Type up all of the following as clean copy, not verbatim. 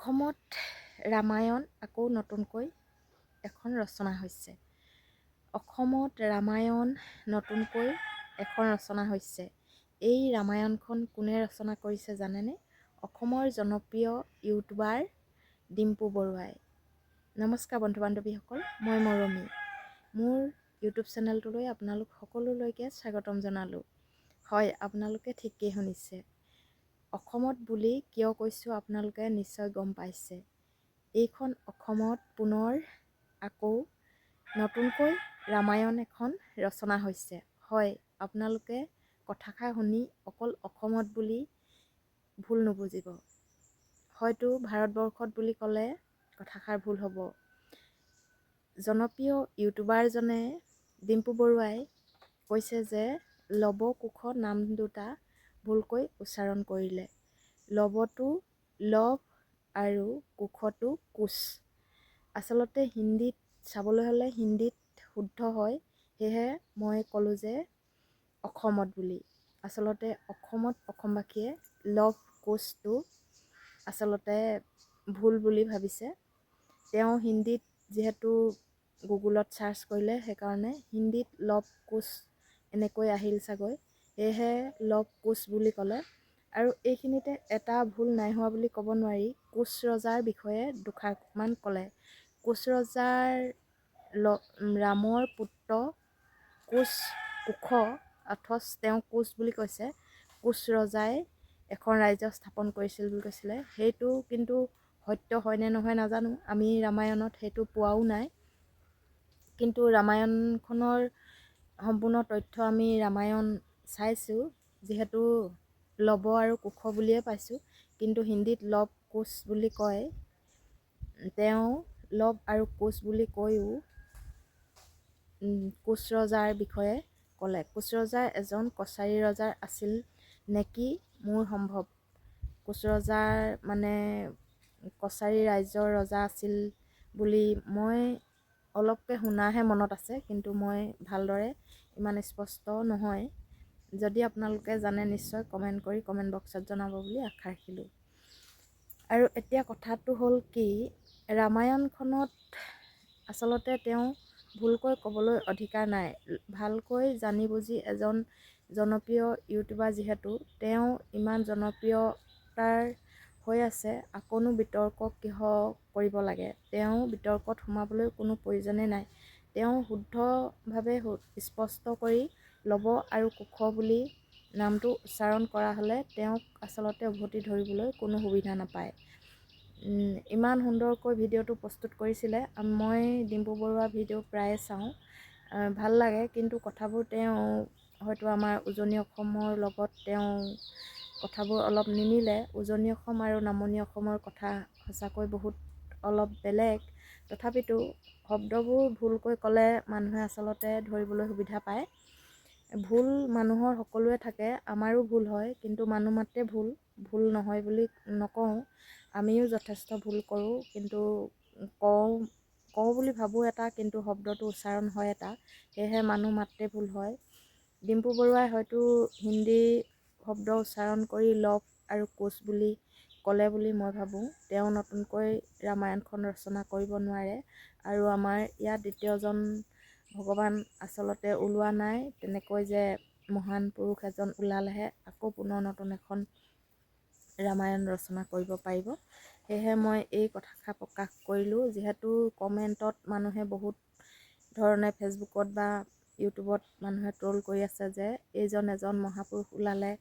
অসমত ৰামায়ণ আকৌ নতুনকৈ এখন ৰচনা হৈছে। অসমত ৰামায়ণ নতুনকৈ এখন ৰচনা হৈছে। এই ৰামায়ণখন কোনে ৰচনা কৰিছে জানেনে? অসমৰ জনপ্ৰিয় ইউটিউবাৰ ডিম্পু বৰুৱাই। নমস্কাৰ বন্ধু বান্ধৱীসকল, মই মৰমী। মোৰ ইউটিউব চেনেলটোলৈ আপোনালোক সকলোলৈকে স্বাগতম জনালোঁ। হয়, আপোনালোকে ঠিকেই শুনিছে। অসমত বুলি কিয় কৈছোঁ আপোনালোকে নিশ্চয় গম পাইছে। এইখন অসমত পুনৰ আকৌ নতুনকৈ ৰামায়ণ এখন ৰচনা হৈছে। হয়, আপোনালোকে কথাষাৰ শুনি অকল অসমত বুলি ভুল নুবুজিব। হয়তো ভাৰতবৰ্ষত বুলি ক'লে কথাষাৰ ভুল হ'ব। জনপ্ৰিয় ইউটিউবাৰজনে ডিম্পু বৰুৱাই কৈছে যে লৱ কুশ নাম দুটা ভুলকৈ উচ্চাৰণ কৰিলে। লৱটো লভ আৰু কুশটো কুশ। আচলতে হিন্দীত চাবলৈ হ'লে হিন্দীত শুদ্ধ হয়, সেয়েহে মই ক'লোঁ যে অসমত বুলি। আচলতে অসমত অসমবাসীয়ে লভ কুশটো আচলতে ভুল বুলি ভাবিছে। তেওঁ হিন্দীত যিহেতু গুগলত চাৰ্চ কৰিলে, সেইকাৰণে হিন্দীত লভ কুশ এনেকৈ আহিল চাগৈ, সেয়েহে লভ কুশ বুলি ক'লে। আৰু এইখিনিতে এটা ভুল নাই হোৱা বুলি ক'ব নোৱাৰি। কোচ ৰজাৰ বিষয়ে দুষাৰমান ক'লে। কোচ ৰজাৰ ৰামৰ পুত্ৰ কুশ অথচ তেওঁ কোচ বুলি কৈছে। কোচ ৰজাই এখন ৰাজ্য স্থাপন কৰিছিল বুলি কৈছিলে। সেইটো কিন্তু সত্য হয় নে নহয় নাজানো, আমি ৰামায়ণত সেইটো পোৱাও নাই। কিন্তু ৰামায়ণখনৰ সম্পূৰ্ণ তথ্য আমি ৰামায়ণ চাইছোঁ, যিহেতু লৱ আৰু কুশ বুলিয়ে পাইছোঁ, কিন্তু হিন্দীত লৱ কুশ বুলি কয়। তেওঁ লৱ আৰু কুশ বুলি কৈও কোচ ৰজাৰ বিষয়ে ক'লে। কোচ ৰজা এজন কছাৰী ৰজাৰ আছিল নেকি মোৰ সম্ভৱ। কোচ ৰজাৰ মানে কছাৰী ৰাজ্যৰ ৰজা আছিল বুলি মই অলপকৈ শুনাহে মনত আছে, কিন্তু মই ভালদৰে ইমান স্পষ্ট নহয়। যদি আপোনালোকে জানে নিশ্চয় কমেণ্ট কৰি কমেণ্ট বক্সত জনাব বুলি আশা ৰাখিলোঁ। আৰু এতিয়া কথাটো হ'ল কি, ৰামায়ণখনত আচলতে তেওঁ ভুলকৈ ক'বলৈ অধিকাৰ নাই। ভালকৈ জানি বুজি এজন জনপ্ৰিয় ইউটিউবাৰ যিহেতু, তেওঁ ইমান জনপ্ৰিয়তাৰ হৈ আছে, আকৌনো বিতৰ্ক কিয় কৰিব লাগে? তেওঁ বিতৰ্কত সোমাবলৈ কোনো প্ৰয়োজনেই নাই। তেওঁ শুদ্ধভাৱে স্পষ্ট কৰি লৱ আৰু কুশ বুলি নামটো উচ্চাৰণ কৰা হ'লে তেওঁক আচলতে উভতি ধৰিবলৈ কোনো সুবিধা নাপায়। ইমান সুন্দৰকৈ ভিডিঅ'টো প্ৰস্তুত কৰিছিলে। মই ডিম্পু বৰুৱাৰ ভিডিঅ' প্ৰায়ে চাওঁ, ভাল লাগে, কিন্তু কথাবোৰ তেওঁ হয়তো আমাৰ উজনি অসমৰ লগত তেওঁ কথাবোৰ অলপ নিমিলে। উজনি অসম আৰু নামনি অসমৰ কথা সঁচাকৈ বহুত অলপ বেলেগ। তথাপিতো শব্দবোৰ ভুলকৈ ক'লে মানুহে আচলতে ধৰিবলৈ সুবিধা পায়। ভুল মানুহৰ সকলোৱে থাকে, আমাৰো ভুল হয়, কিন্তু মানুহ মাত্ৰে ভুল নহয় বুলি নকওঁ। আমিও যথেষ্ট ভুল কৰোঁ, কিন্তু কওঁ বুলি ভাবোঁ এটা, কিন্তু শব্দটো উচ্চাৰণ হয় এটা, সেয়েহে মানুহ মাত্ৰে ভুল হয়। ডিম্পু বৰুৱাই হয়তো হিন্দী শব্দ উচ্চাৰণ কৰি লভ আৰু কুশ বুলি ক'লে বুলি মই ভাবোঁ। তেওঁ নতুনকৈ ৰামায়ণখন ৰচনা কৰিব নোৱাৰে, আৰু আমাৰ ইয়াত দ্বিতীয়জন ভগৱান আচলতে ওলোৱা নাই। তেনেকৈ যে মহান পুৰুষ এজন ওলালেহে আকৌ পুনৰ নতুন এখন ৰামায়ণ ৰচনা কৰিব পাৰিব। সেয়েহে মই এই কথাষাৰ প্ৰকাশ কৰিলোঁ। যিহেতু কমেণ্টত মানুহে বহুত ধৰণে ফেচবুকত বা ইউটিউবত মানুহে ট্ৰল কৰি আছে যে এইজন এজন মহাপুৰুষ ওলালে,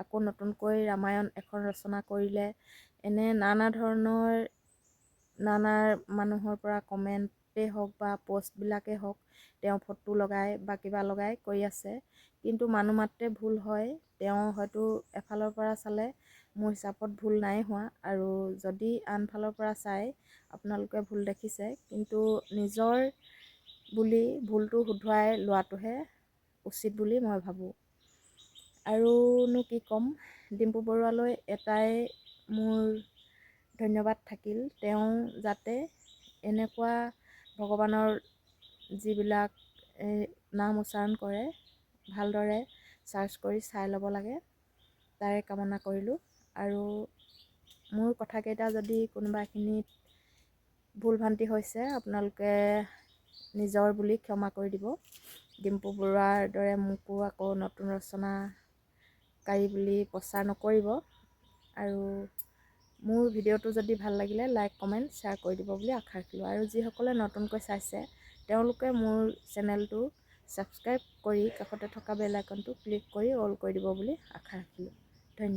আকৌ নতুনকৈ ৰামায়ণ এখন ৰচনা কৰিলে, এনে নানা ধৰণৰ নানা মানুহৰ পৰা কমেণ্টেই হওক বা পষ্টবিলাকেই হওক তেওঁ ফটো লগাই বা কিবা লগাই কৰি আছে, কিন্তু মানুহ মাত্ৰে ভুল হয়। তেওঁ হয়তো এফালৰ পৰা চালে মোৰ হিচাপত ভুল নাই হোৱা, আৰু যদি আনফালৰ পৰা চাই আপোনালোকে ভুল দেখিছে, কিন্তু নিজৰ বুলি ভুলটো শুধৰাই লোৱাটোহে উচিত বুলি মই ভাবোঁ। আৰুনো কি ক'ম, ডিম্পু বৰুৱালৈ এটাই মোৰ ধন্যবাদ থাকিল। তেওঁ যাতে এনেকুৱা ভগৱানৰ যিবিলাক নাম উচ্চাৰণ কৰে, ভালদৰে চাৰ্চ কৰি চাই ল'ব লাগে, তাৰে কামনা কৰিলোঁ। আৰু মোৰ কথাকেইটা যদি কোনোবাখিনিত ভুল ভ্ৰান্তি হৈছে আপোনালোকে নিজৰ বুলি ক্ষমা কৰি দিব। ডিম্পু বৰুৱাৰ দৰে মোকো আকৌ নতুন ৰচনাকাৰী বুলি প্ৰচাৰ নকৰিব। আৰু মোৰ ভিডিঅ'টো যদি ভাল লাগিলে লাইক কমেণ্ট শ্বেয়াৰ কৰি দিব বুলি আশা ৰাখিলোঁ। আৰু যিসকলে নতুনকৈ চাইছে তেওঁলোকে মোৰ চেনেলটো ছাবস্ক্ৰাইব কৰি কাষতে থকা বেল আইকনটো ক্লিক কৰি অল কৰি দিব বুলি আশা ৰাখিলোঁ। ধন্যবাদ।